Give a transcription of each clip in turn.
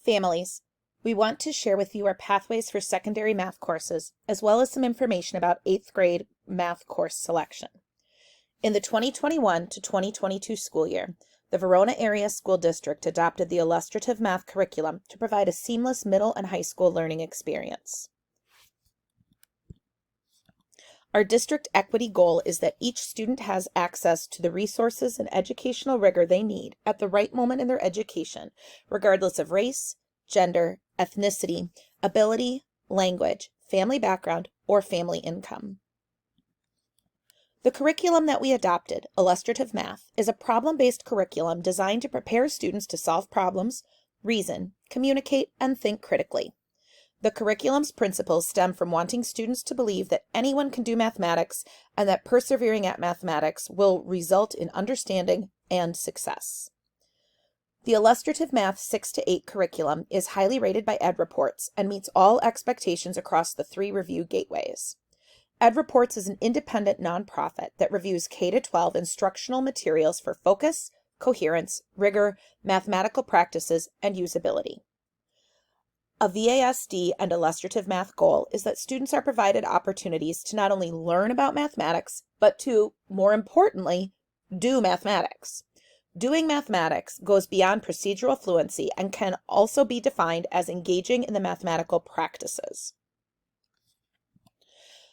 Families, we want to share with you our pathways for secondary math courses, as well as some information about 8th grade math course selection. In the 2021 to 2022 school year, the Verona Area School District adopted the illustrative math curriculum to provide a seamless middle and high school learning experience. Our district equity goal is that each student has access to the resources and educational rigor they need at the right moment in their education, regardless of race, gender, ethnicity, ability, language, family background, or family income. The curriculum that we adopted, Illustrative Math, is a problem-based curriculum designed to prepare students to solve problems, reason, communicate, and think critically. The curriculum's principles stem from wanting students to believe that anyone can do mathematics and that persevering at mathematics will result in understanding and success. The Illustrative Math 6 to 8 curriculum is highly rated by EdReports and meets all expectations across the 3 review gateways. EdReports is an independent nonprofit that reviews K-12 instructional materials for focus, coherence, rigor, mathematical practices, and usability. A VASD and illustrative math goal is that students are provided opportunities to not only learn about mathematics, but to, more importantly, do mathematics. Doing mathematics goes beyond procedural fluency and can also be defined as engaging in the mathematical practices.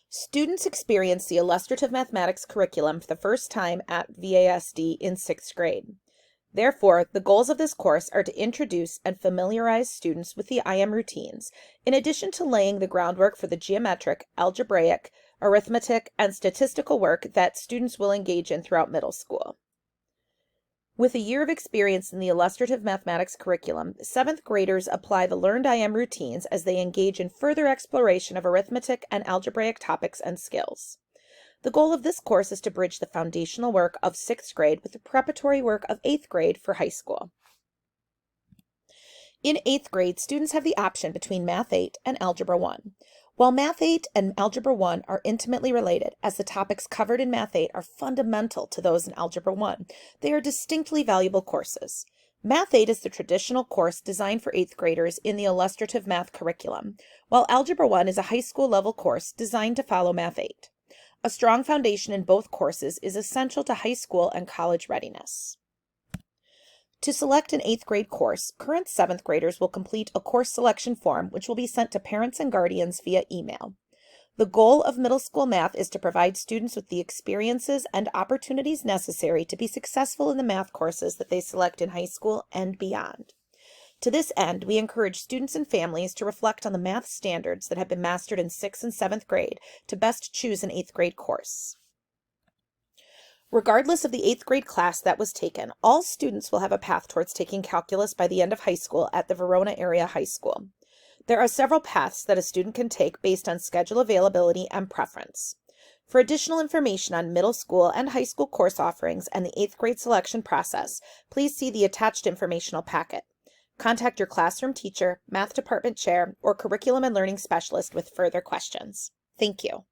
Students experience the illustrative mathematics curriculum for the first time at VASD in 6th grade. Therefore, the goals of this course are to introduce and familiarize students with the IM routines, in addition to laying the groundwork for the geometric, algebraic, arithmetic, and statistical work that students will engage in throughout middle school. With a year of experience in the illustrative mathematics curriculum, 7th graders apply the learned IM routines as they engage in further exploration of arithmetic and algebraic topics and skills. The goal of this course is to bridge the foundational work of 6th grade with the preparatory work of 8th grade for high school. In 8th grade, students have the option between Math 8 and Algebra 1. While Math 8 and Algebra 1 are intimately related, as the topics covered in Math 8 are fundamental to those in Algebra 1, they are distinctly valuable courses. Math 8 is the traditional course designed for 8th graders in the illustrative math curriculum, while Algebra 1 is a high school level course designed to follow Math 8. A strong foundation in both courses is essential to high school and college readiness. To select an 8th grade course, current 7th graders will complete a course selection form which will be sent to parents and guardians via email. The goal of middle school math is to provide students with the experiences and opportunities necessary to be successful in the math courses that they select in high school and beyond. To this end, we encourage students and families to reflect on the math standards that have been mastered in 6th and 7th grade to best choose an 8th grade course. Regardless of the 8th grade class that was taken, all students will have a path towards taking calculus by the end of high school at the Verona Area High School. There are several paths that a student can take based on schedule availability and preference. For additional information on middle school and high school course offerings and the 8th grade selection process, please see the attached informational packet. Contact your classroom teacher, math department chair, or curriculum and learning specialist with further questions. Thank you.